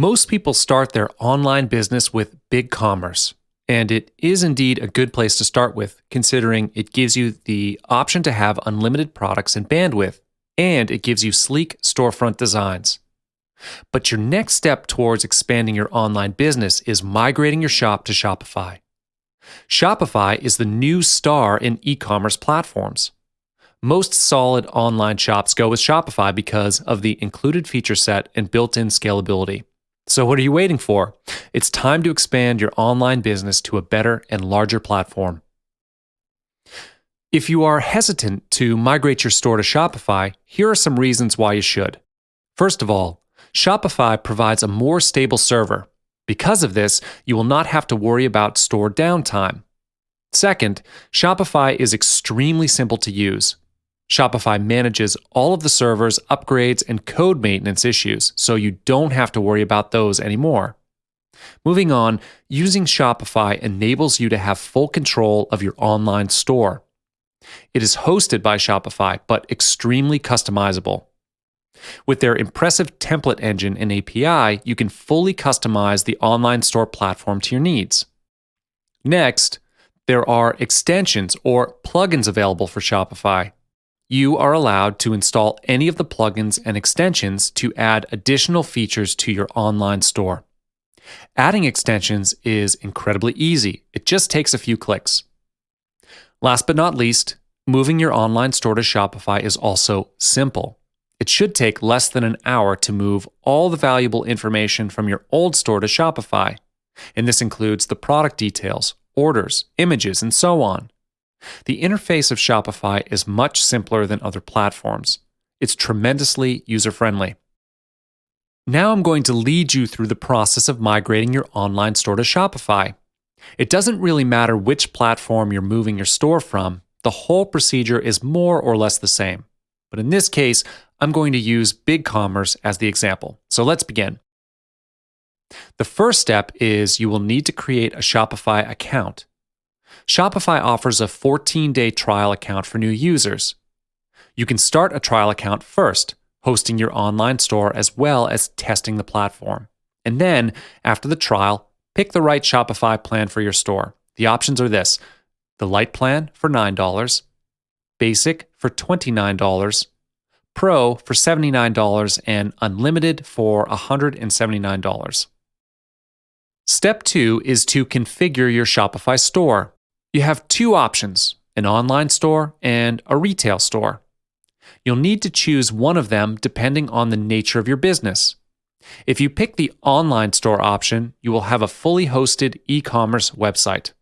Most people start their online business with BigCommerce, and it is indeed a good place to start with, considering it gives you the option to have unlimited products and bandwidth, and it gives you sleek storefront designs. But your next step towards expanding your online business is migrating your shop to Shopify. Shopify is the new star in e-commerce platforms. Most solid online shops go with Shopify because of the included feature set and built-in scalability. So what are you waiting for? It's time to expand your online business to a better and larger platform. If you are hesitant to migrate your store to Shopify, here are some reasons why you should. First of all, Shopify provides a more stable server. Because of this, you will not have to worry about store downtime. Second, Shopify is extremely simple to use. Shopify manages all of the servers, upgrades, and code maintenance issues, so you don't have to worry about those anymore. Moving on, using Shopify enables you to have full control of your online store. It is hosted by Shopify, but extremely customizable. With their impressive template engine and API, you can fully customize the online store platform to your needs. Next, there are extensions or plugins available for Shopify. You are allowed to install any of the plugins and extensions to add additional features to your online store. Adding extensions is incredibly easy. It just takes a few clicks. Last but not least, moving your online store to Shopify is also simple. It should take less than an hour to move all the valuable information from your old store to Shopify, and this includes the product details, orders, images, and so on. The interface of Shopify is much simpler than other platforms. It's tremendously user-friendly. Now I'm going to lead you through the process of migrating your online store to Shopify. It doesn't really matter which platform you're moving your store from. The whole procedure is more or less the same. But in this case, I'm going to use BigCommerce as the example. So let's begin. The first step is you will need to create a Shopify account. Shopify offers a 14-day trial account for new users. You can start a trial account first, hosting your online store as well as testing the platform. And then, after the trial, pick the right Shopify plan for your store. The options are this: the Lite plan for $9, Basic for $29, Pro for $79, and Unlimited for $179. Step 2 is to configure your Shopify store. You have two options, an online store and a retail store. You'll need to choose one of them depending on the nature of your business. If you pick the online store option, you will have a fully hosted e-commerce website.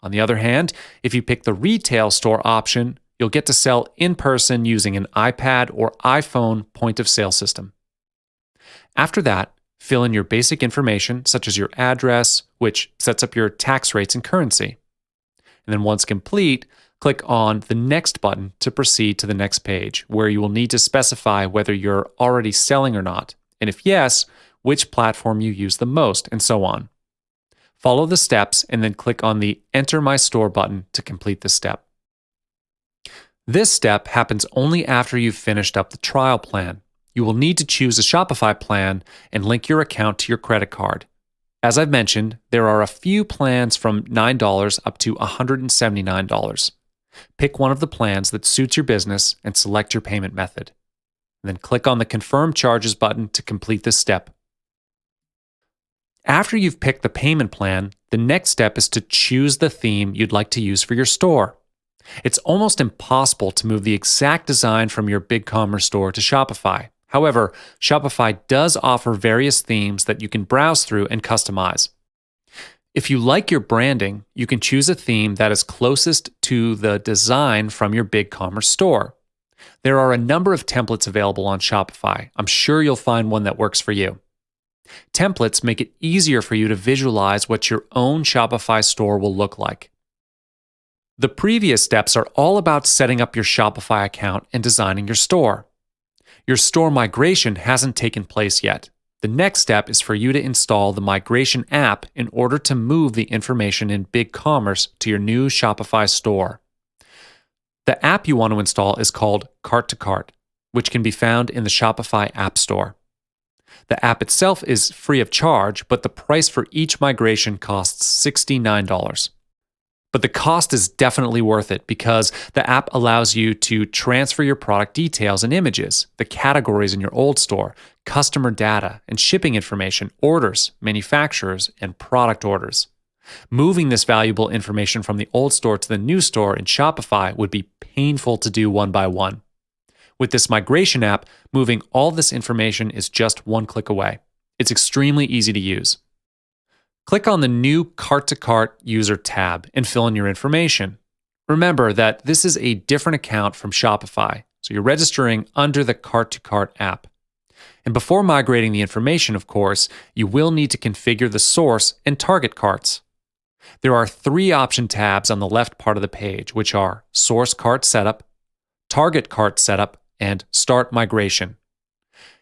On the other hand, if you pick the retail store option, you'll get to sell in person using an iPad or iPhone point-of-sale system. After that, fill in your basic information, such as your address, which sets up your tax rates and currency. And then once complete, click on the Next button to proceed to the next page, where you will need to specify whether you're already selling or not, and if yes, which platform you use the most, and so on. Follow the steps and then click on the Enter My Store button to complete the step. This step happens only after you've finished up the trial plan. You will need to choose a Shopify plan and link your account to your credit card. As I've mentioned, there are a few plans from $9 up to $179. Pick one of the plans that suits your business and select your payment method. Then click on the Confirm Charges button to complete this step. After you've picked the payment plan, the next step is to choose the theme you'd like to use for your store. It's almost impossible to move the exact design from your BigCommerce store to Shopify. However, Shopify does offer various themes that you can browse through and customize. If you like your branding, you can choose a theme that is closest to the design from your BigCommerce store. There are a number of templates available on Shopify. I'm sure you'll find one that works for you. Templates make it easier for you to visualize what your own Shopify store will look like. The previous steps are all about setting up your Shopify account and designing your store. Your store migration hasn't taken place yet. The next step is for you to install the migration app in order to move the information in BigCommerce to your new Shopify store. The app you want to install is called Cart to Cart, which can be found in the Shopify App Store. The app itself is free of charge, but the price for each migration costs $69. But the cost is definitely worth it because the app allows you to transfer your product details and images, the categories in your old store, customer data, and shipping information, orders, manufacturers, and product orders. Moving this valuable information from the old store to the new store in Shopify would be painful to do one by one. With this migration app, moving all this information is just one click away. It's extremely easy to use. Click on the new Cart-to-Cart User tab and fill in your information. Remember that this is a different account from Shopify, so you're registering under the Cart-to-Cart app. And before migrating the information, of course, you will need to configure the source and target carts. There are 3 option tabs on the left part of the page, which are Source Cart Setup, Target Cart Setup, and Start Migration.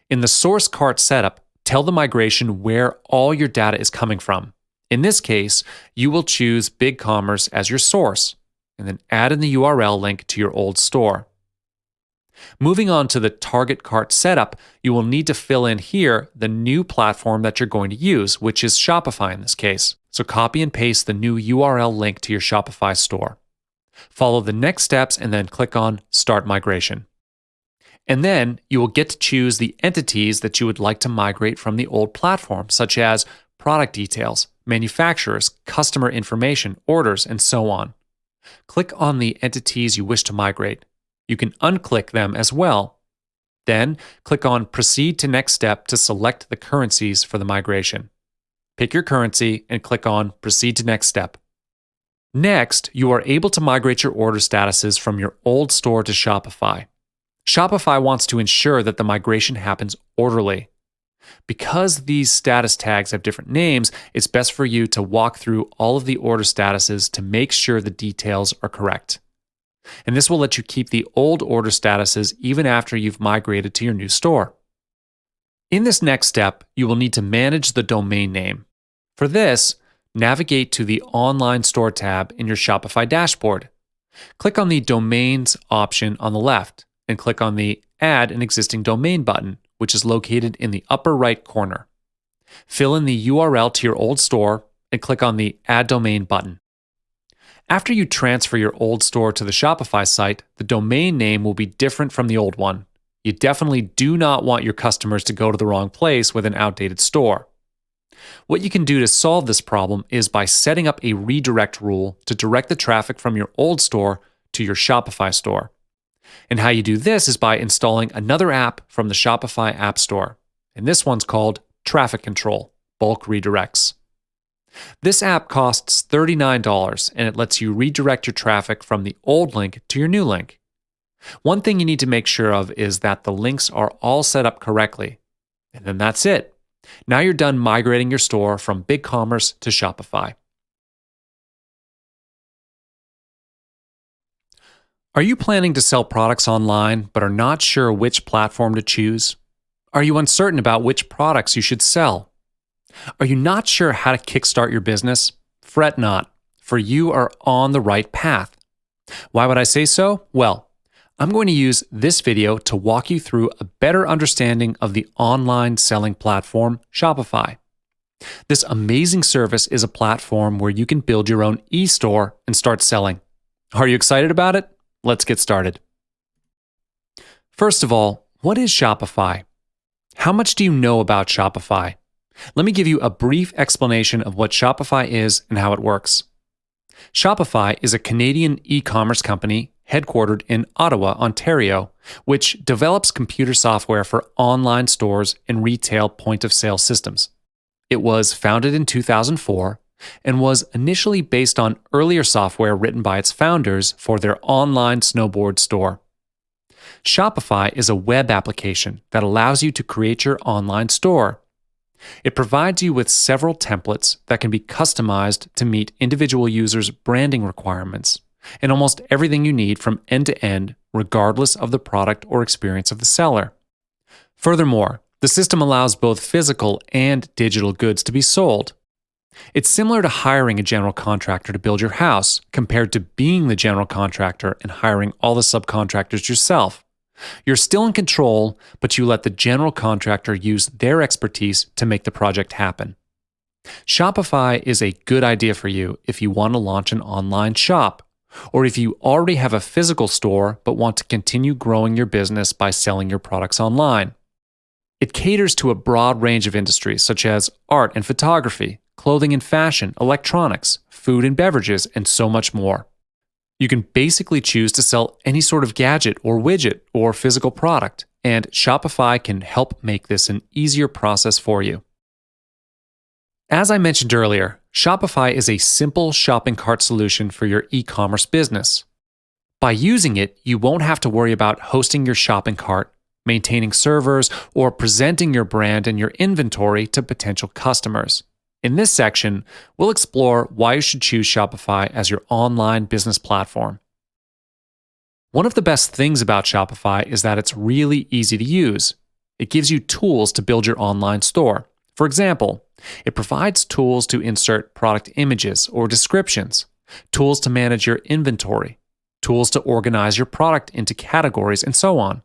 In the Source Cart Setup, tell the migration where all your data is coming from. In this case, you will choose BigCommerce as your source, and then add in the URL link to your old store. Moving on to the Target Cart Setup, you will need to fill in here the new platform that you're going to use, which is Shopify in this case. So copy and paste the new URL link to your Shopify store. Follow the next steps and then click on Start Migration. And then you will get to choose the entities that you would like to migrate from the old platform, such as product details, manufacturers, customer information, orders, and so on. Click on the entities you wish to migrate. You can unclick them as well. Then click on Proceed to Next Step to select the currencies for the migration. Pick your currency and click on Proceed to Next Step. Next, you are able to migrate your order statuses from your old store to Shopify. Shopify wants to ensure that the migration happens orderly. Because these status tags have different names, it's best for you to walk through all of the order statuses to make sure the details are correct. And this will let you keep the old order statuses even after you've migrated to your new store. In this next step, you will need to manage the domain name. For this, navigate to the Online Store tab in your Shopify dashboard. Click on the Domains option on the left and click on the Add an Existing Domain button, which is located in the upper right corner. Fill in the URL to your old store and click on the Add Domain button. After you transfer your old store to the Shopify site, the domain name will be different from the old one. You definitely do not want your customers to go to the wrong place with an outdated store. What you can do to solve this problem is by setting up a redirect rule to direct the traffic from your old store to your Shopify store. And how you do this is by installing another app from the Shopify App Store. And this one's called Traffic Control, Bulk Redirects. This app costs $39 and it lets you redirect your traffic from the old link to your new link. One thing you need to make sure of is that the links are all set up correctly. And then that's it. Now you're done migrating your store from BigCommerce to Shopify. Are you planning to sell products online but are not sure which platform to choose? Are you uncertain about which products you should sell? Are you not sure how to kickstart your business? Fret not, for you are on the right path. Why would I say so? Well, I'm going to use this video to walk you through a better understanding of the online selling platform, Shopify. This amazing service is a platform where you can build your own e-store and start selling. Are you excited about it? Let's get started. First of all, what is Shopify? How much do you know about Shopify? Let me give you a brief explanation of what Shopify is and how it works. Shopify is a Canadian e-commerce company headquartered in Ottawa, Ontario, which develops computer software for online stores and retail point-of-sale systems. It was founded in 2004 and was initially based on earlier software written by its founders for their online snowboard store. Shopify is a web application that allows you to create your online store. It provides you with several templates that can be customized to meet individual users' branding requirements and almost everything you need from end to end, regardless of the product or experience of the seller. Furthermore, the system allows both physical and digital goods to be sold. It's similar to hiring a general contractor to build your house compared to being the general contractor and hiring all the subcontractors yourself. You're still in control, but you let the general contractor use their expertise to make the project happen. Shopify is a good idea for you if you want to launch an online shop, or if you already have a physical store but want to continue growing your business by selling your products online. It caters to a broad range of industries such as art and photography, clothing and fashion, electronics, food and beverages, and so much more. You can basically choose to sell any sort of gadget or widget or physical product, and Shopify can help make this an easier process for you. As I mentioned earlier, Shopify is a simple shopping cart solution for your e-commerce business. By using it, you won't have to worry about hosting your shopping cart, maintaining servers, or presenting your brand and your inventory to potential customers. In this section, we'll explore why you should choose Shopify as your online business platform. One of the best things about Shopify is that it's really easy to use. It gives you tools to build your online store. For example, it provides tools to insert product images or descriptions, tools to manage your inventory, tools to organize your product into categories, and so on.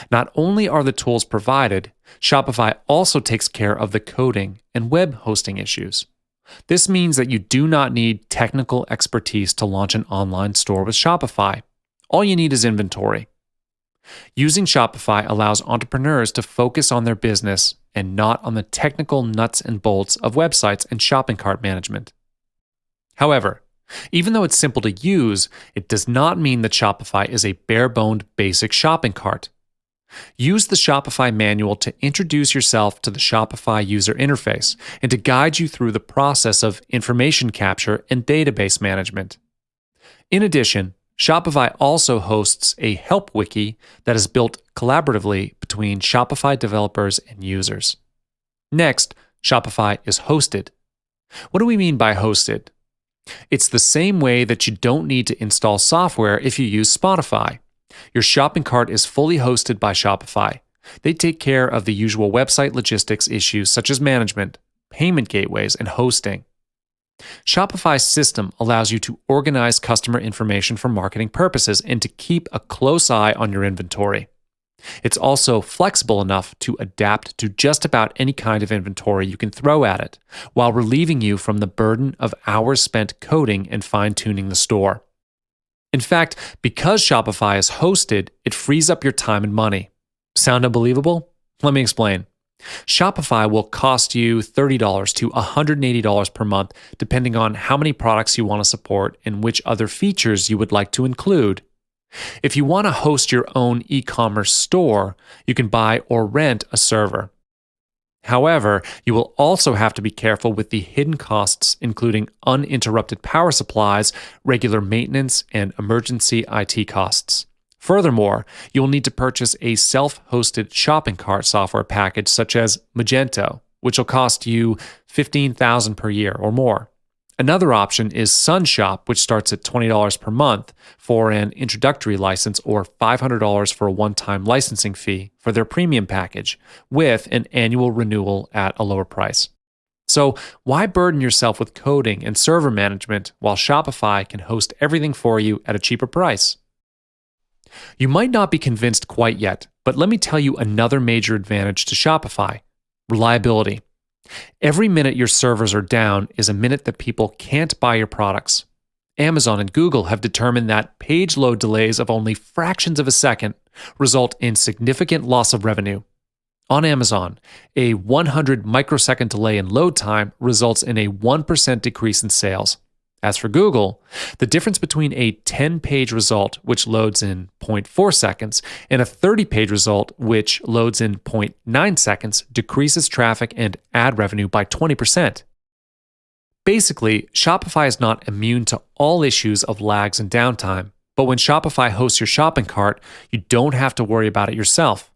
Not only are the tools provided, Shopify also takes care of the coding and web hosting issues. This means that you do not need technical expertise to launch an online store with Shopify. All you need is inventory. Using Shopify allows entrepreneurs to focus on their business and not on the technical nuts and bolts of websites and shopping cart management. However, even though it's simple to use, it does not mean that Shopify is a bare-boned basic shopping cart. Use the Shopify manual to introduce yourself to the Shopify user interface and to guide you through the process of information capture and database management. In addition, Shopify also hosts a help wiki that is built collaboratively between Shopify developers and users. Next, Shopify is hosted. What do we mean by hosted? It's the same way that you don't need to install software if you use Spotify. Your shopping cart is fully hosted by Shopify. They take care of the usual website logistics issues such as management, payment gateways, and hosting. Shopify's system allows you to organize customer information for marketing purposes and to keep a close eye on your inventory. It's also flexible enough to adapt to just about any kind of inventory you can throw at it, while relieving you from the burden of hours spent coding and fine-tuning the store. In fact, because Shopify is hosted, it frees up your time and money. Sound unbelievable? Let me explain. Shopify will cost you $30 to $180 per month, depending on how many products you want to support and which other features you would like to include. If you want to host your own e-commerce store, you can buy or rent a server. However, you will also have to be careful with the hidden costs, including uninterrupted power supplies, regular maintenance, and emergency IT costs. Furthermore, you'll need to purchase a self-hosted shopping cart software package such as Magento, which will cost you $15,000 per year or more. Another option is SunShop, which starts at $20 per month for an introductory license or $500 for a one-time licensing fee for their premium package, with an annual renewal at a lower price. So why burden yourself with coding and server management while Shopify can host everything for you at a cheaper price? You might not be convinced quite yet, but let me tell you another major advantage to Shopify: reliability. Every minute your servers are down is a minute that people can't buy your products. Amazon and Google have determined that page load delays of only fractions of a second result in significant loss of revenue. On Amazon, a 100 microsecond delay in load time results in a 1% decrease in sales. As for Google, the difference between a 10-page result, which loads in 0.4 seconds, and a 30-page result, which loads in 0.9 seconds, decreases traffic and ad revenue by 20%. Basically, Shopify is not immune to all issues of lags and downtime, but when Shopify hosts your shopping cart, you don't have to worry about it yourself.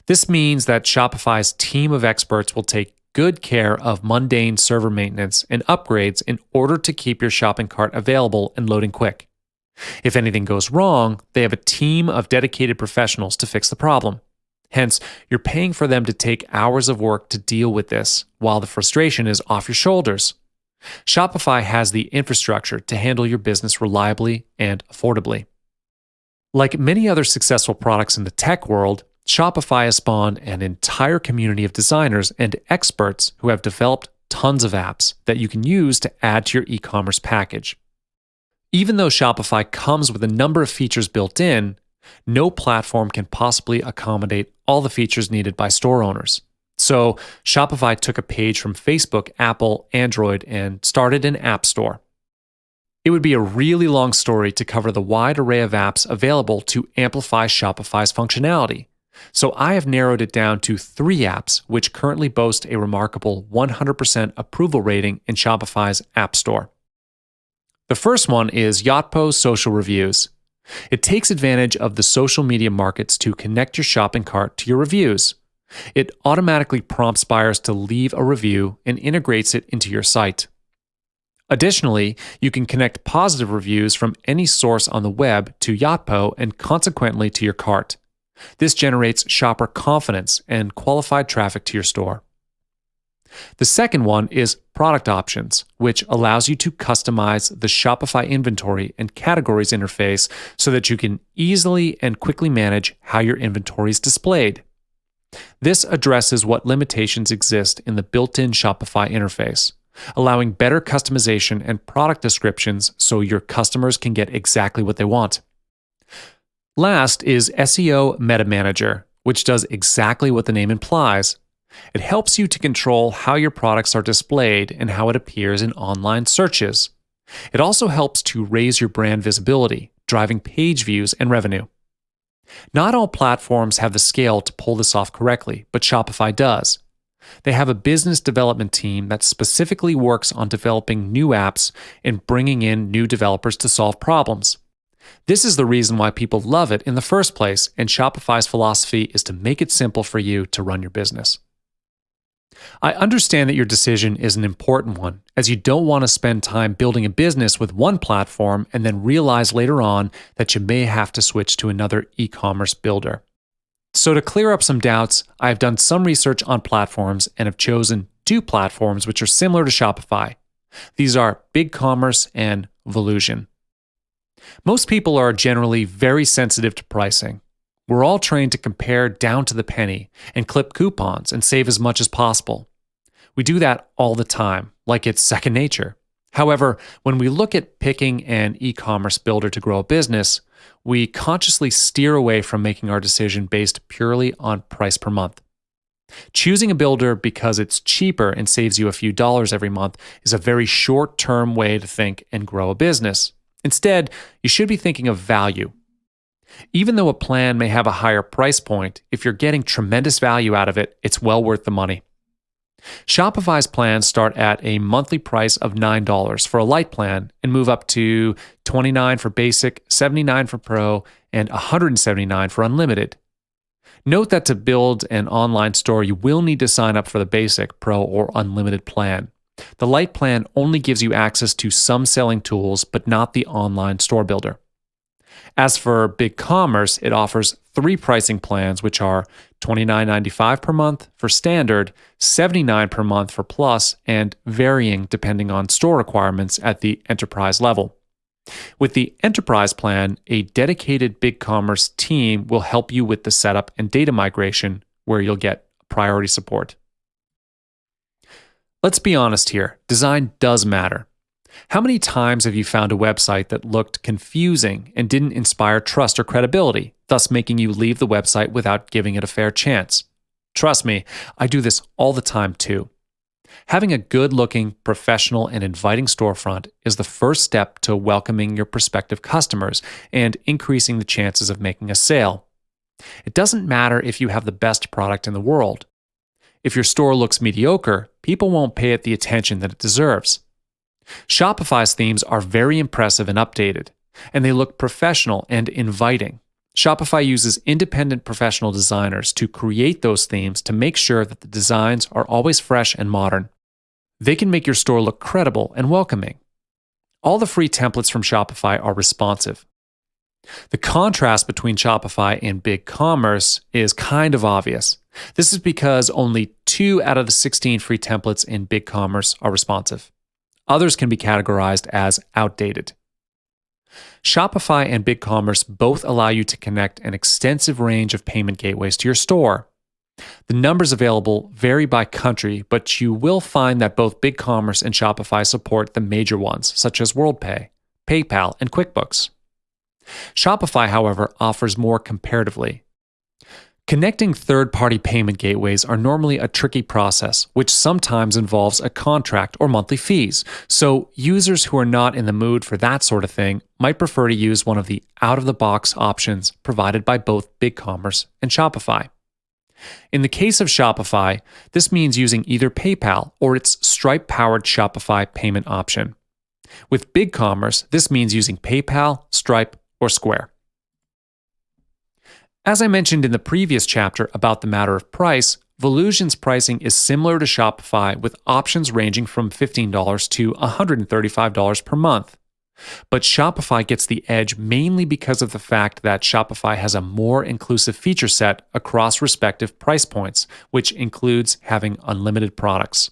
This means that Shopify's team of experts will take good care of mundane server maintenance and upgrades in order to keep your shopping cart available and loading quick. If anything goes wrong, they have a team of dedicated professionals to fix the problem. Hence, you're paying for them to take hours of work to deal with this, while the frustration is off your shoulders. Shopify has the infrastructure to handle your business reliably and affordably. Like many other successful products in the tech world, Shopify has spawned an entire community of designers and experts who have developed tons of apps that you can use to add to your e-commerce package. Even though Shopify comes with a number of features built in, no platform can possibly accommodate all the features needed by store owners. So Shopify took a page from Facebook, Apple, Android, and started an app store. It would be a really long story to cover the wide array of apps available to amplify Shopify's functionality. So I have narrowed it down to 3 apps which currently boast a remarkable 100% approval rating in Shopify's App Store. The first one is Yotpo Social Reviews. It takes advantage of the social media markets to connect your shopping cart to your reviews. It automatically prompts buyers to leave a review and integrates it into your site. Additionally, you can connect positive reviews from any source on the web to Yotpo and consequently to your cart. This generates shopper confidence and qualified traffic to your store. The second one is Product Options, which allows you to customize the Shopify inventory and categories interface so that you can easily and quickly manage how your inventory is displayed. This addresses what limitations exist in the built-in Shopify interface, allowing better customization and product descriptions so your customers can get exactly what they want. Last is SEO Meta Manager, which does exactly what the name implies. It helps you to control how your products are displayed and how it appears in online searches. It also helps to raise your brand visibility, driving page views and revenue. Not all platforms have the scale to pull this off correctly, but Shopify does. They have a business development team that specifically works on developing new apps and bringing in new developers to solve problems. This is the reason why people love it in the first place, and Shopify's philosophy is to make it simple for you to run your business. I understand that your decision is an important one, as you don't want to spend time building a business with one platform and then realize later on that you may have to switch to another e-commerce builder. So to clear up some doubts, I have done some research on platforms and have chosen 2 platforms which are similar to Shopify. These are BigCommerce and Volusion. Most people are generally very sensitive to pricing. We're all trained to compare down to the penny and clip coupons and save as much as possible. We do that all the time, like it's second nature. However, when we look at picking an e-commerce builder to grow a business, we consciously steer away from making our decision based purely on price per month. Choosing a builder because it's cheaper and saves you a few dollars every month is a very short-term way to think and grow a business. Instead, you should be thinking of value. Even though a plan may have a higher price point, if you're getting tremendous value out of it, it's well worth the money. Shopify's plans start at a monthly price of $9 for a light plan and move up to $29 for basic, $79 for pro, and $179 for unlimited. Note that to build an online store, you will need to sign up for the basic, pro, or unlimited plan. The light plan only gives you access to some selling tools, but not the online store builder. As for BigCommerce, it offers 3 pricing plans, which are $29.95 per month for standard, $79 per month for plus, and varying depending on store requirements at the enterprise level. With the enterprise plan, a dedicated BigCommerce team will help you with the setup and data migration, where you'll get priority support. Let's be honest here, design does matter. How many times have you found a website that looked confusing and didn't inspire trust or credibility, thus making you leave the website without giving it a fair chance? Trust me, I do this all the time too. Having a good-looking, professional, and inviting storefront is the first step to welcoming your prospective customers and increasing the chances of making a sale. It doesn't matter if you have the best product in the world. If your store looks mediocre, people won't pay it the attention that it deserves. Shopify's themes are very impressive and updated, and they look professional and inviting. Shopify uses independent professional designers to create those themes to make sure that the designs are always fresh and modern. They can make your store look credible and welcoming. All the free templates from Shopify are responsive. The contrast between Shopify and BigCommerce is kind of obvious. This is because only 2 out of the 16 free templates in BigCommerce are responsive. Others can be categorized as outdated. Shopify and BigCommerce both allow you to connect an extensive range of payment gateways to your store. The numbers available vary by country, but you will find that both BigCommerce and Shopify support the major ones, such as WorldPay, PayPal, and QuickBooks. Shopify, however, offers more comparatively. Connecting third-party payment gateways are normally a tricky process, which sometimes involves a contract or monthly fees, so users who are not in the mood for that sort of thing might prefer to use one of the out-of-the-box options provided by both BigCommerce and Shopify. In the case of Shopify, this means using either PayPal or its Stripe-powered Shopify payment option. With BigCommerce, this means using PayPal, Stripe, or Square. As I mentioned in the previous chapter about the matter of price, Volusion's pricing is similar to Shopify with options ranging from $15 to $135 per month. But Shopify gets the edge mainly because of the fact that Shopify has a more inclusive feature set across respective price points, which includes having unlimited products.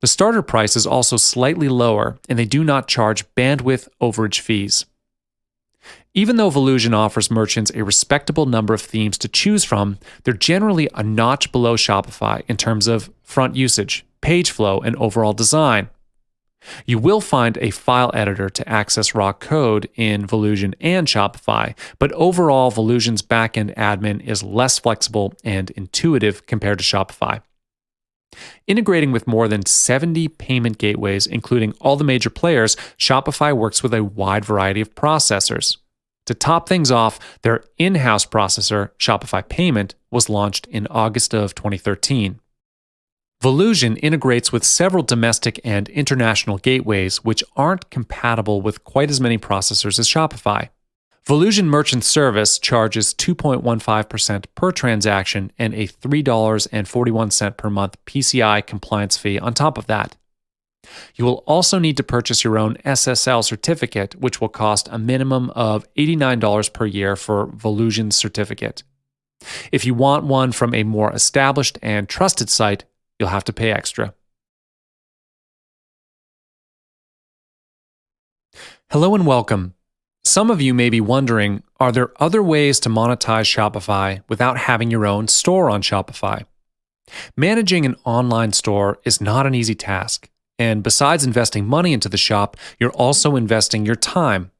The starter price is also slightly lower, and they do not charge bandwidth overage fees. Even though Volusion offers merchants a respectable number of themes to choose from, they're generally a notch below Shopify in terms of front usage, page flow, and overall design. You will find a file editor to access raw code in Volusion and Shopify, but overall, Volusion's backend admin is less flexible and intuitive compared to Shopify. Integrating with more than 70 payment gateways, including all the major players, Shopify works with a wide variety of processors. To top things off, their in-house processor, Shopify Payment, was launched in August of 2013. Volusion integrates with several domestic and international gateways which aren't compatible with quite as many processors as Shopify. Volusion Merchant Service charges 2.15% per transaction and a $3.41 per month PCI compliance fee on top of that. You will also need to purchase your own SSL certificate, which will cost a minimum of $89 per year for Volusion's certificate. If you want one from a more established and trusted site, you'll have to pay extra. Hello and welcome. Some of you may be wondering, are there other ways to monetize Shopify without having your own store on Shopify? Managing an online store is not an easy task, and besides investing money into the shop, you're also investing your time.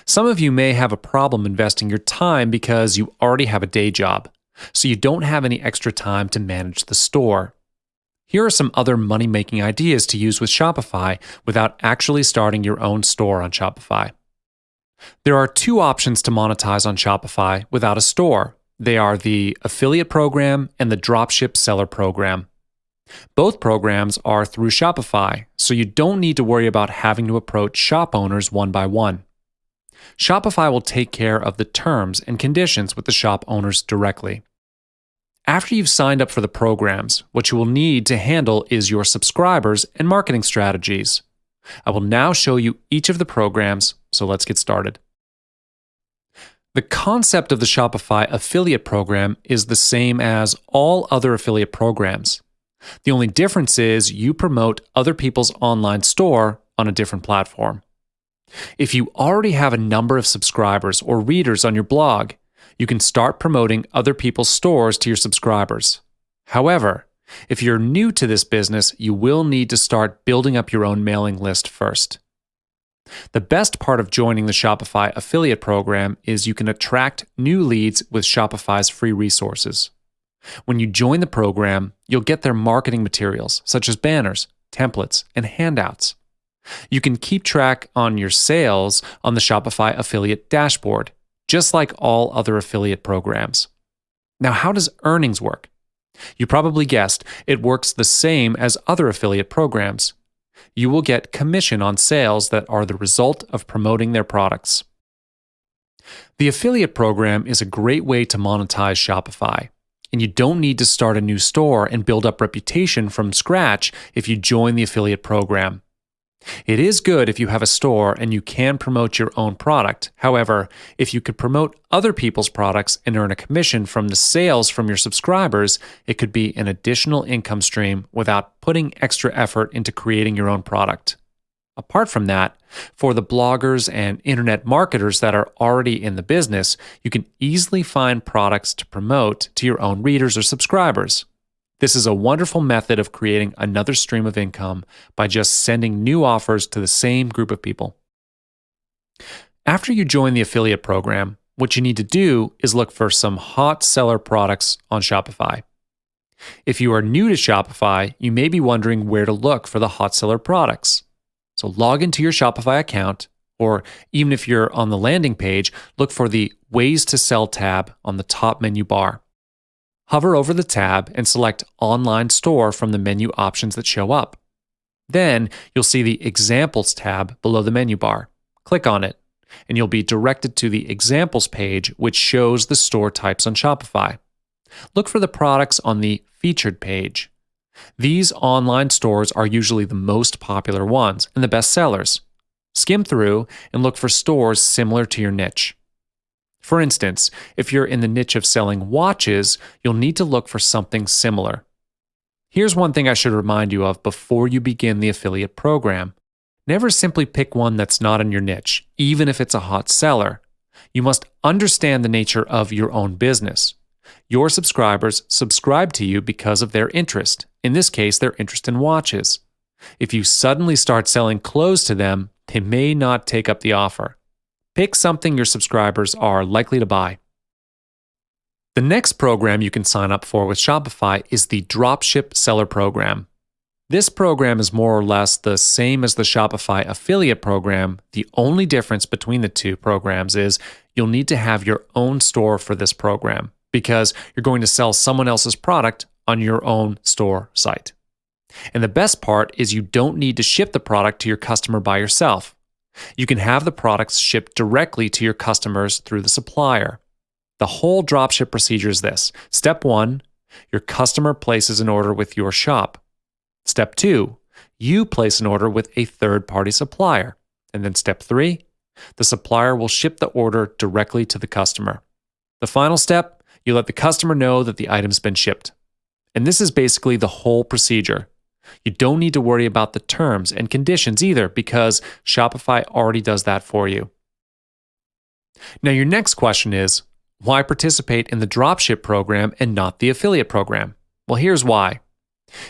Some of you may have a problem investing your time because you already have a day job, so you don't have any extra time to manage the store. Here are some other money-making ideas to use with Shopify without actually starting your own store on Shopify. There are two options to monetize on Shopify without a store. They are the affiliate program and the dropship seller program. Both programs are through Shopify, so you don't need to worry about having to approach shop owners one by one. Shopify will take care of the terms and conditions with the shop owners directly. After you've signed up for the programs, what you will need to handle is your subscribers and marketing strategies. I will now show you each of the programs, so let's get started. The concept of the Shopify affiliate program is the same as all other affiliate programs. The only difference is you promote other people's online store on a different platform. If you already have a number of subscribers or readers on your blog, you can start promoting other people's stores to your subscribers. However, if you're new to this business, you will need to start building up your own mailing list first. The best part of joining the Shopify affiliate program is you can attract new leads with Shopify's free resources. When you join the program, you'll get their marketing materials, such as banners, templates, and handouts. You can keep track on your sales on the Shopify affiliate dashboard, just like all other affiliate programs. Now, how does earnings work? You probably guessed, it works the same as other affiliate programs. You will get commission on sales that are the result of promoting their products. The affiliate program is a great way to monetize Shopify, and you don't need to start a new store and build up reputation from scratch if you join the affiliate program. It is good if you have a store and you can promote your own product. However, if you could promote other people's products and earn a commission from the sales from your subscribers, it could be an additional income stream without putting extra effort into creating your own product. Apart from that, for the bloggers and internet marketers that are already in the business, you can easily find products to promote to your own readers or subscribers. This is a wonderful method of creating another stream of income by just sending new offers to the same group of people. After you join the affiliate program, what you need to do is look for some hot seller products on Shopify. If you are new to Shopify, you may be wondering where to look for the hot seller products. So log into your Shopify account, or even if you're on the landing page, look for the Ways to Sell tab on the top menu bar. Hover over the tab and select Online Store from the menu options that show up. Then you'll see the Examples tab below the menu bar. Click on it, and you'll be directed to the Examples page, which shows the store types on Shopify. Look for the products on the Featured page. These online stores are usually the most popular ones and the best sellers. Skim through and look for stores similar to your niche. For instance, if you're in the niche of selling watches, you'll need to look for something similar. Here's one thing I should remind you of before you begin the affiliate program. Never simply pick one that's not in your niche, even if it's a hot seller. You must understand the nature of your own business. Your subscribers subscribe to you because of their interest. In this case, their interest in watches. If you suddenly start selling clothes to them, they may not take up the offer. Pick something your subscribers are likely to buy. The next program you can sign up for with Shopify is the Dropship Seller Program. This program is more or less the same as the Shopify affiliate program. The only difference between the two programs is you'll need to have your own store for this program, because you're going to sell someone else's product on your own store site. And the best part is you don't need to ship the product to your customer by yourself. You can have the products shipped directly to your customers through the supplier. The whole dropship procedure is this. Step 1, your customer places an order with your shop. Step 2, you place an order with a third-party supplier. And then step 3, the supplier will ship the order directly to the customer. The final step, you let the customer know that the item's been shipped. And this is basically the whole procedure. You don't need to worry about the terms and conditions either, because Shopify already does that for you. Now, your next question is, why participate in the dropship program and not the affiliate program? Well, here's why.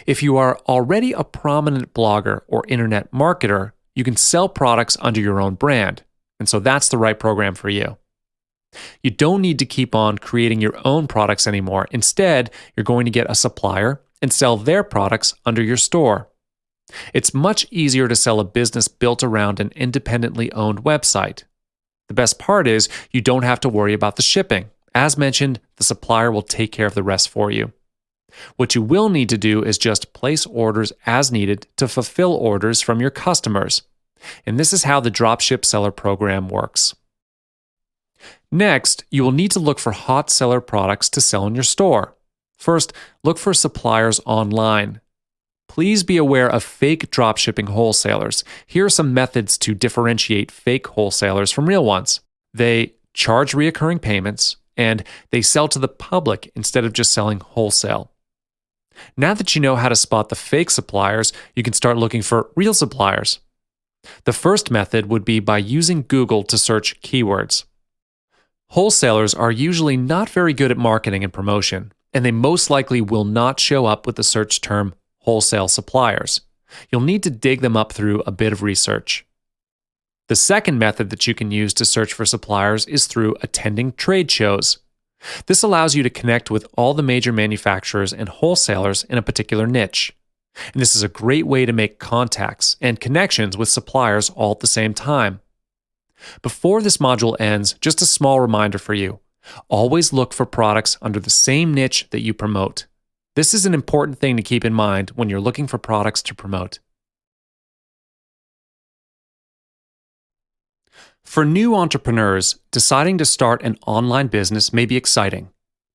If you are already a prominent blogger or internet marketer, you can sell products under your own brand. And so that's the right program for you. You don't need to keep on creating your own products anymore. Instead, you're going to get a supplier and sell their products under your store. It's much easier to sell a business built around an independently owned website. The best part is you don't have to worry about the shipping. As mentioned, the supplier will take care of the rest for you. What you will need to do is just place orders as needed to fulfill orders from your customers. And this is how the Dropship Seller Program works. Next, you will need to look for hot seller products to sell in your store. First, look for suppliers online. Please be aware of fake dropshipping wholesalers. Here are some methods to differentiate fake wholesalers from real ones. They charge recurring payments, and they sell to the public instead of just selling wholesale. Now that you know how to spot the fake suppliers, you can start looking for real suppliers. The first method would be by using Google to search keywords. Wholesalers are usually not very good at marketing and promotion, and they most likely will not show up with the search term wholesale suppliers. You'll need to dig them up through a bit of research. The second method that you can use to search for suppliers is through attending trade shows. This allows you to connect with all the major manufacturers and wholesalers in a particular niche. And this is a great way to make contacts and connections with suppliers all at the same time. Before this module ends, just a small reminder for you. Always look for products under the same niche that you promote. This is an important thing to keep in mind when you're looking for products to promote. For new entrepreneurs, deciding to start an online business may be exciting,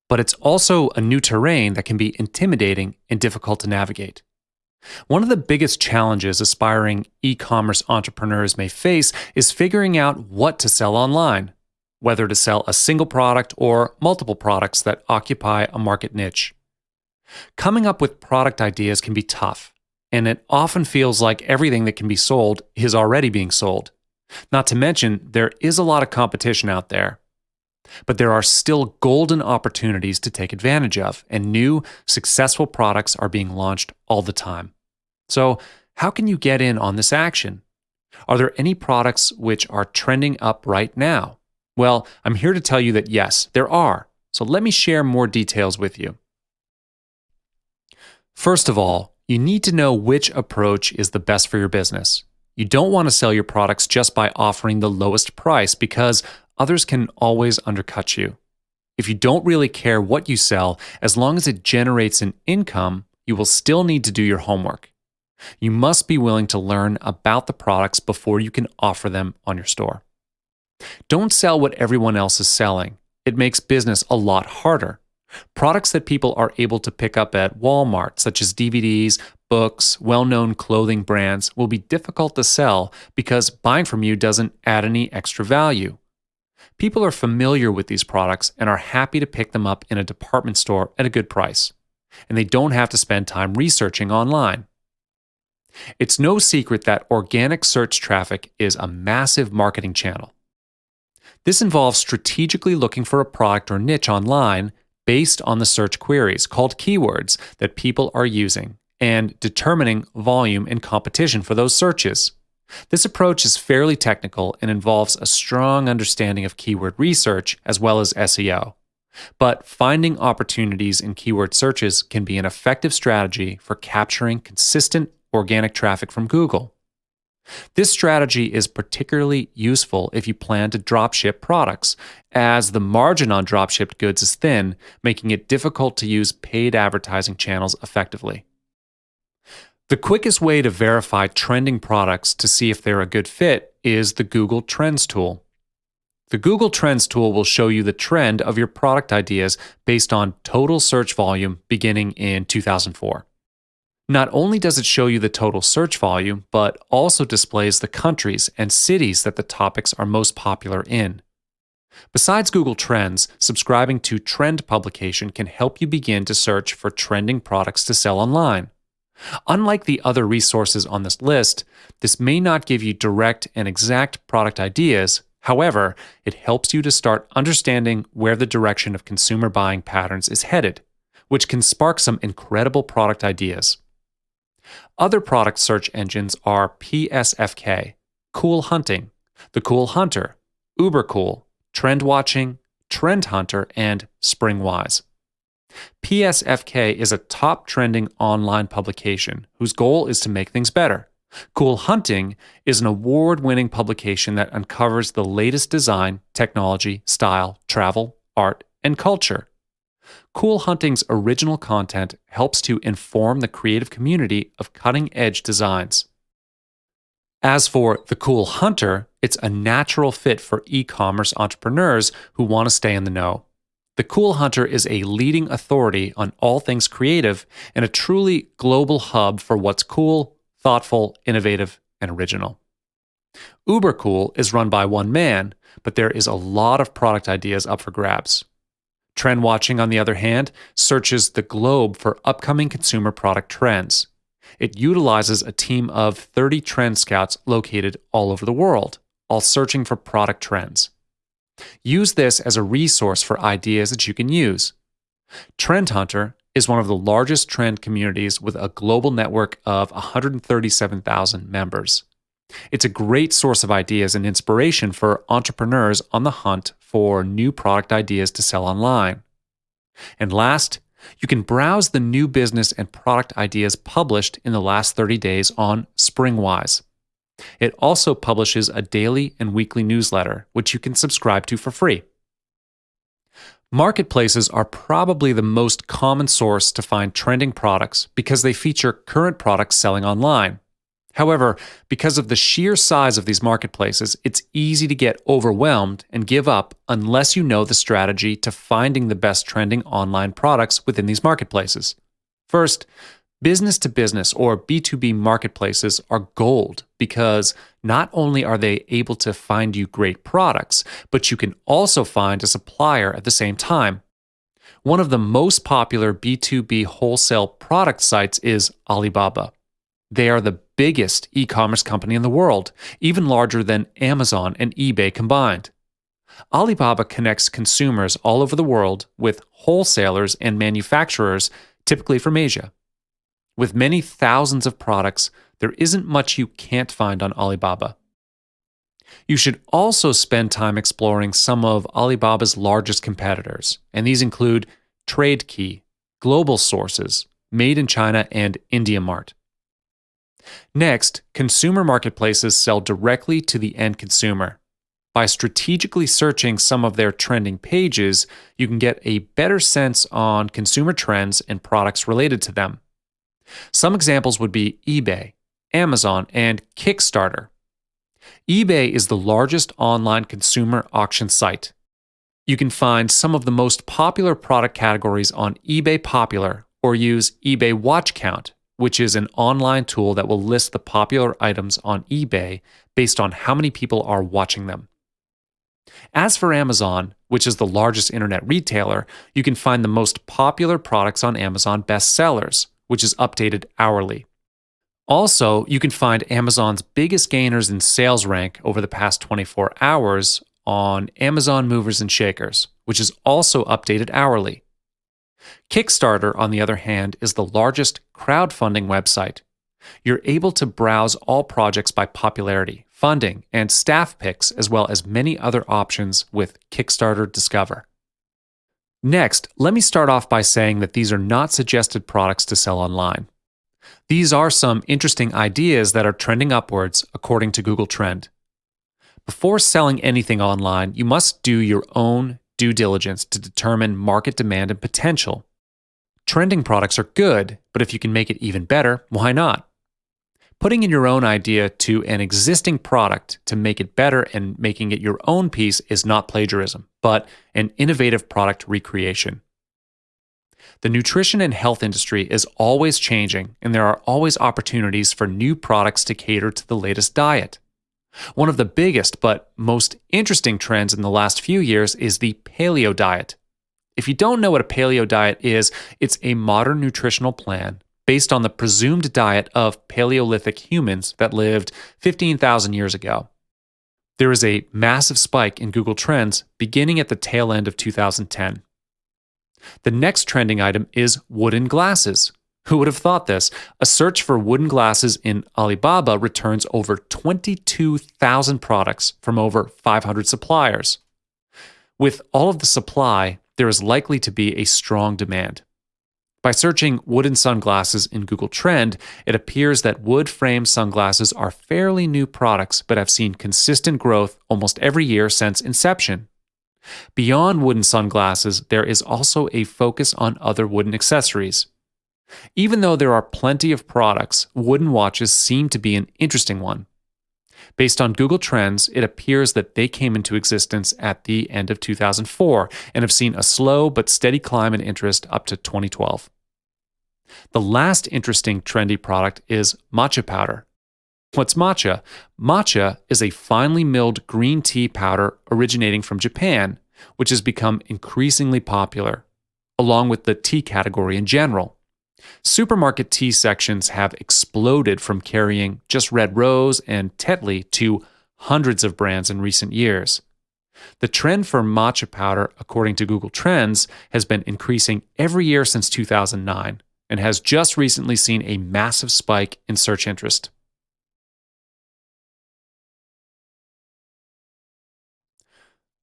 but it's also a new terrain that can be intimidating and difficult to navigate. One of the biggest challenges aspiring e-commerce entrepreneurs may face is figuring out what to sell online, whether to sell a single product or multiple products that occupy a market niche. Coming up with product ideas can be tough, and it often feels like everything that can be sold is already being sold. Not to mention, there is a lot of competition out there. But there are still golden opportunities to take advantage of, and new, successful products are being launched all the time. So, how can you get in on this action? Are there any products which are trending up right now? Well, I'm here to tell you that yes, there are. So let me share more details with you. First of all, you need to know which approach is the best for your business. You don't want to sell your products just by offering the lowest price because others can always undercut you. If you don't really care what you sell, as long as it generates an income, you will still need to do your homework. You must be willing to learn about the products before you can offer them on your store. Don't sell what everyone else is selling. It makes business a lot harder. Products that people are able to pick up at Walmart, such as DVDs, books, well-known clothing brands, will be difficult to sell because buying from you doesn't add any extra value. People are familiar with these products and are happy to pick them up in a department store at a good price, and they don't have to spend time researching online. It's no secret that organic search traffic is a massive marketing channel. This involves strategically looking for a product or niche online based on the search queries, called keywords, that people are using, and determining volume and competition for those searches. This approach is fairly technical and involves a strong understanding of keyword research as well as SEO. But finding opportunities in keyword searches can be an effective strategy for capturing consistent organic traffic from Google. This strategy is particularly useful if you plan to dropship products, as the margin on dropshipped goods is thin, making it difficult to use paid advertising channels effectively. The quickest way to verify trending products to see if they're a good fit is the Google Trends tool. The Google Trends tool will show you the trend of your product ideas based on total search volume beginning in 2004. Not only does it show you the total search volume, but also displays the countries and cities that the topics are most popular in. Besides Google Trends, subscribing to Trend Publication can help you begin to search for trending products to sell online. Unlike the other resources on this list, this may not give you direct and exact product ideas. However, it helps you to start understanding where the direction of consumer buying patterns is headed, which can spark some incredible product ideas. Other product search engines are PSFK, Cool Hunting, The Cool Hunter, Ubercool, Trend Watching, Trend Hunter, and Springwise. PSFK is a top trending online publication whose goal is to make things better. Cool Hunting is an award-winning publication that uncovers the latest design, technology, style, travel, art, and culture. Cool Hunting's original content helps to inform the creative community of cutting-edge designs. As for The Cool Hunter, it's a natural fit for e-commerce entrepreneurs who want to stay in the know. The Cool Hunter is a leading authority on all things creative and a truly global hub for what's cool, thoughtful, innovative, and original. Ubercool is run by one man, but there is a lot of product ideas up for grabs. Trend Watching, on the other hand, searches the globe for upcoming consumer product trends. It utilizes a team of 30 trend scouts located all over the world, all searching for product trends. Use this as a resource for ideas that you can use. Trend Hunter is one of the largest trend communities with a global network of 137,000 members. It's a great source of ideas and inspiration for entrepreneurs on the hunt for new product ideas to sell online. And last, you can browse the new business and product ideas published in the last 30 days on Springwise. It also publishes a daily and weekly newsletter, which you can subscribe to for free. Marketplaces are probably the most common source to find trending products because they feature current products selling online. However, because of the sheer size of these marketplaces, it's easy to get overwhelmed and give up unless you know the strategy to finding the best trending online products within these marketplaces. First, business-to-business or B2B marketplaces are gold because not only are they able to find you great products, but you can also find a supplier at the same time. One of the most popular B2B wholesale product sites is Alibaba. They are the biggest e-commerce company in the world, even larger than Amazon and eBay combined. Alibaba connects consumers all over the world with wholesalers and manufacturers, typically from Asia. With many thousands of products, there isn't much you can't find on Alibaba. You should also spend time exploring some of Alibaba's largest competitors, and these include TradeKey, Global Sources, Made in China, and IndiaMart. Next, consumer marketplaces sell directly to the end consumer. By strategically searching some of their trending pages, you can get a better sense on consumer trends and products related to them. Some examples would be eBay, Amazon, and Kickstarter. eBay is the largest online consumer auction site. You can find some of the most popular product categories on eBay Popular or use eBay Watch Count, which is an online tool that will list the popular items on eBay based on how many people are watching them. As for Amazon, which is the largest internet retailer, you can find the most popular products on Amazon bestsellers, which is updated hourly. Also, you can find Amazon's biggest gainers in sales rank over the past 24 hours on Amazon Movers and Shakers, which is also updated hourly. Kickstarter, on the other hand, is the largest crowdfunding website. You're able to browse all projects by popularity, funding, and staff picks, as well as many other options with Kickstarter Discover. Next, let me start off by saying that these are not suggested products to sell online. These are some interesting ideas that are trending upwards according to Google Trend. Before selling anything online, you must do your own due diligence to determine market demand and potential. Trending products are good, but if you can make it even better, why not? Putting in your own idea to an existing product to make it better and making it your own piece is not plagiarism, but an innovative product recreation. The nutrition and health industry is always changing, and there are always opportunities for new products to cater to the latest diet. One of the biggest but most interesting trends in the last few years is the paleo diet. If you don't know what a paleo diet is, it's a modern nutritional plan based on the presumed diet of Paleolithic humans that lived 15,000 years ago. There is a massive spike in Google Trends beginning at the tail end of 2010. The next trending item is wooden glasses. Who would have thought this? A search for wooden glasses in Alibaba returns over 22,000 products from over 500 suppliers. With all of the supply, there is likely to be a strong demand. By searching wooden sunglasses in Google Trend, it appears that wood-framed sunglasses are fairly new products but have seen consistent growth almost every year since inception. Beyond wooden sunglasses, there is also a focus on other wooden accessories. Even though there are plenty of products, wooden watches seem to be an interesting one. Based on Google Trends, it appears that they came into existence at the end of 2004 and have seen a slow but steady climb in interest up to 2012. The last interesting trendy product is matcha powder. What's matcha? Matcha is a finely milled green tea powder originating from Japan, which has become increasingly popular, along with the tea category in general. Supermarket tea sections have exploded from carrying just Red Rose and Tetley to hundreds of brands in recent years. The trend for matcha powder, according to Google Trends, has been increasing every year since 2009 and has just recently seen a massive spike in search interest.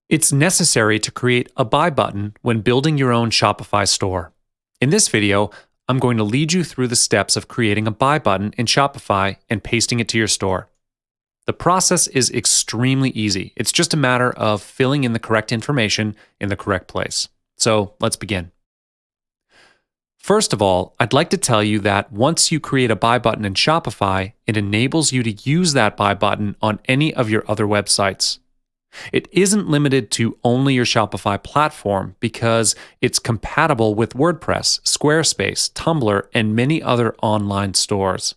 It's necessary to create a buy button when building your own Shopify store. In this video, I'm going to lead you through the steps of creating a buy button in Shopify and pasting it to your store. The process is extremely easy. It's just a matter of filling in the correct information in the correct place. So let's begin. First of all, I'd like to tell you that once you create a buy button in Shopify, it enables you to use that buy button on any of your other websites. It isn't limited to only your Shopify platform because it's compatible with WordPress, Squarespace, Tumblr, and many other online stores.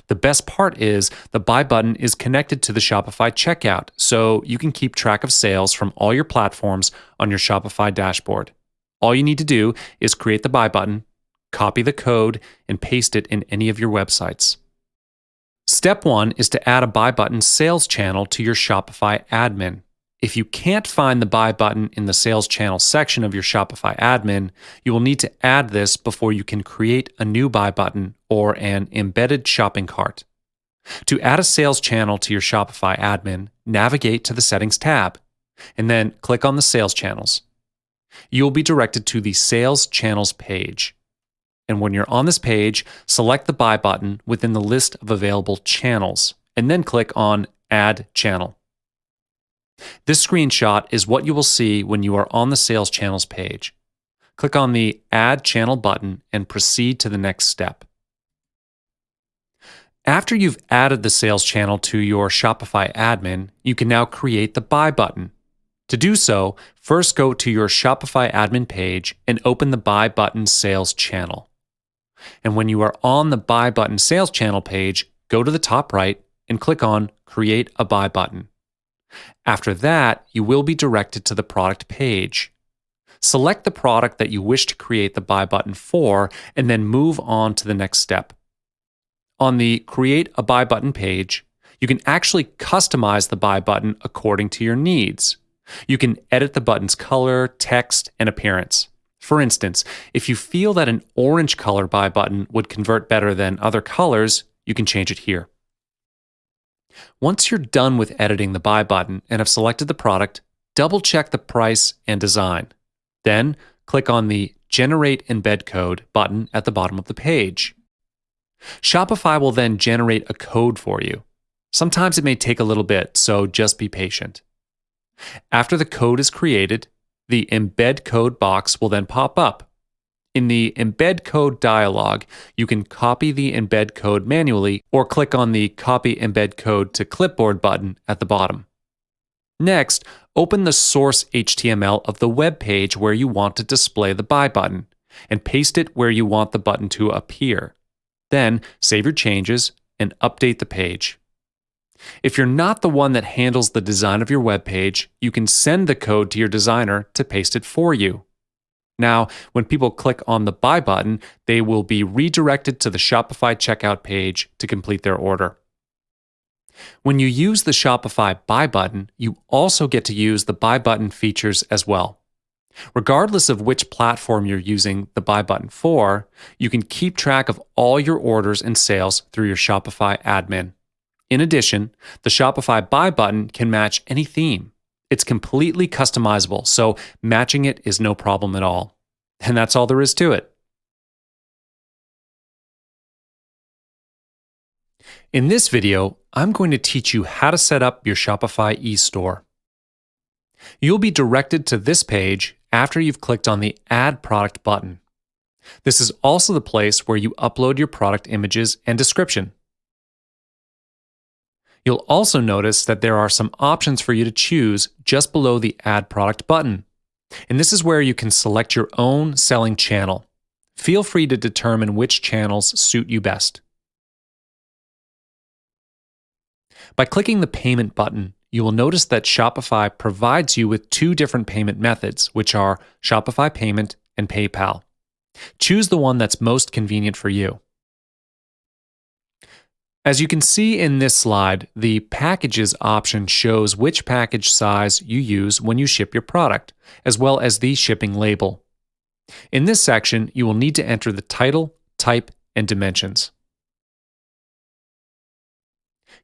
The best part is the buy button is connected to the Shopify checkout, so you can keep track of sales from all your platforms on your Shopify dashboard. All you need to do is create the buy button, copy the code, and paste it in any of your websites. Step 1 is to add a buy button sales channel to your Shopify admin. If you can't find the buy button in the sales channel section of your Shopify admin, you will need to add this before you can create a new buy button or an embedded shopping cart. To add a sales channel to your Shopify admin, navigate to the Settings tab, and then click on the Sales Channels. You will be directed to the Sales Channels page. And when you're on this page, select the buy button within the list of available channels, and then click on Add Channel. This screenshot is what you will see when you are on the Sales Channels page. Click on the Add Channel button and proceed to the next step. After you've added the sales channel to your Shopify admin, you can now create the buy button. To do so, first go to your Shopify admin page and open the buy button sales channel. And when you are on the buy button sales channel page, go to the top right and click on Create a Buy button. After that, you will be directed to the product page. Select the product that you wish to create the buy button for, and then move on to the next step. On the Create a Buy button page, you can actually customize the buy button according to your needs. You can edit the button's color, text, and appearance. For instance, if you feel that an orange color buy button would convert better than other colors, you can change it here. Once you're done with editing the buy button and have selected the product, double-check the price and design. Then, click on the Generate Embed Code button at the bottom of the page. Shopify will then generate a code for you. Sometimes it may take a little bit, so just be patient. After the code is created, the Embed Code box will then pop up. In the Embed Code dialog, you can copy the embed code manually or click on the Copy Embed Code to Clipboard button at the bottom. Next, open the source HTML of the web page where you want to display the buy button and paste it where you want the button to appear. Then, save your changes and update the page. If you're not the one that handles the design of your web page, you can send the code to your designer to paste it for you. Now, when people click on the buy button, they will be redirected to the Shopify checkout page to complete their order. When you use the Shopify buy button, you also get to use the buy button features as well. Regardless of which platform you're using the buy button for, you can keep track of all your orders and sales through your Shopify admin. In addition, the Shopify buy button can match any theme. It's completely customizable, so matching it is no problem at all. And that's all there is to it. In this video, I'm going to teach you how to set up your Shopify e-store. You'll be directed to this page after you've clicked on the Add Product button. This is also the place where you upload your product images and description. You'll also notice that there are some options for you to choose just below the Add Product button. And this is where you can select your own selling channel. Feel free to determine which channels suit you best. By clicking the Payment button, you will notice that Shopify provides you with two different payment methods, which are Shopify Payment and PayPal. Choose the one that's most convenient for you. As you can see in this slide, the Packages option shows which package size you use when you ship your product, as well as the shipping label. In this section, you will need to enter the title, type, and dimensions.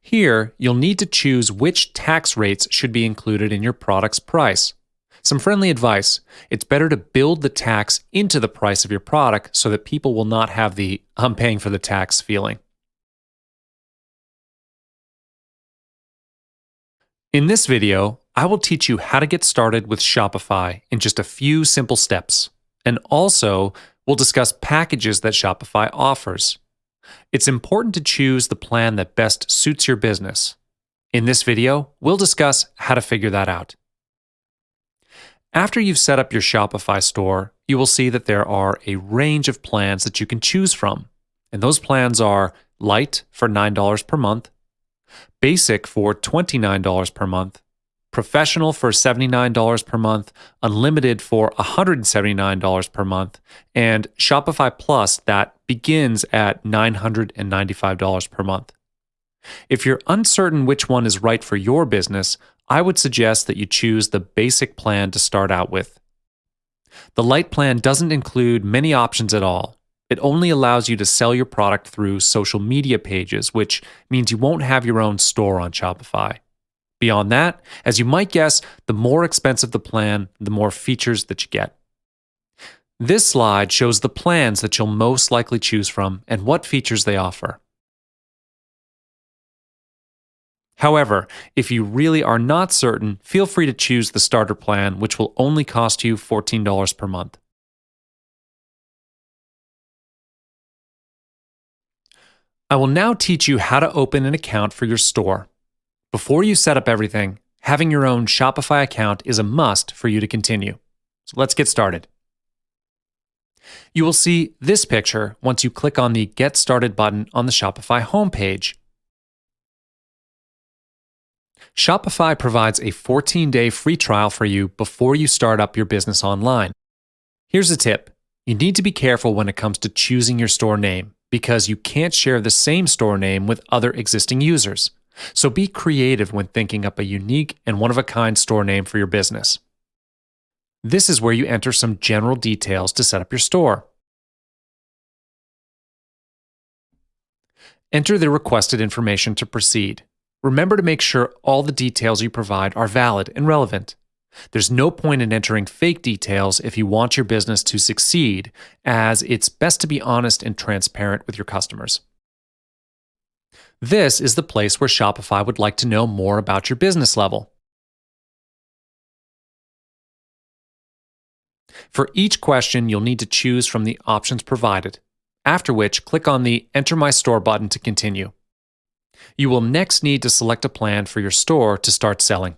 Here, you'll need to choose which tax rates should be included in your product's price. Some friendly advice: it's better to build the tax into the price of your product so that people will not have the "I'm paying for the tax" feeling. In this video, I will teach you how to get started with Shopify in just a few simple steps. And also, we'll discuss packages that Shopify offers. It's important to choose the plan that best suits your business. In this video, we'll discuss how to figure that out. After you've set up your Shopify store, you will see that there are a range of plans that you can choose from. And those plans are Lite for $9 per month, Basic for $29 per month, Professional for $79 per month, Unlimited for $179 per month, and Shopify Plus that begins at $995 per month. If you're uncertain which one is right for your business, I would suggest that you choose the basic plan to start out with. The Lite plan doesn't include many options at all. It only allows you to sell your product through social media pages, which means you won't have your own store on Shopify. Beyond that, as you might guess, the more expensive the plan, the more features that you get. This slide shows the plans that you'll most likely choose from and what features they offer. However, if you really are not certain, feel free to choose the starter plan, which will only cost you $14 per month. I will now teach you how to open an account for your store. Before you set up everything, having your own Shopify account is a must for you to continue. So let's get started. You will see this picture once you click on the Get Started button on the Shopify homepage. Shopify provides a 14-day free trial for you before you start up your business online. Here's a tip. You need to be careful when it comes to choosing your store name because you can't share the same store name with other existing users. So be creative when thinking up a unique and one-of-a-kind store name for your business. This is where you enter some general details to set up your store. Enter the requested information to proceed. Remember to make sure all the details you provide are valid and relevant. There's no point in entering fake details if you want your business to succeed, as it's best to be honest and transparent with your customers. This is the place where Shopify would like to know more about your business level. For each question, you'll need to choose from the options provided, after which click on the Enter My Store button to continue. You will next need to select a plan for your store to start selling.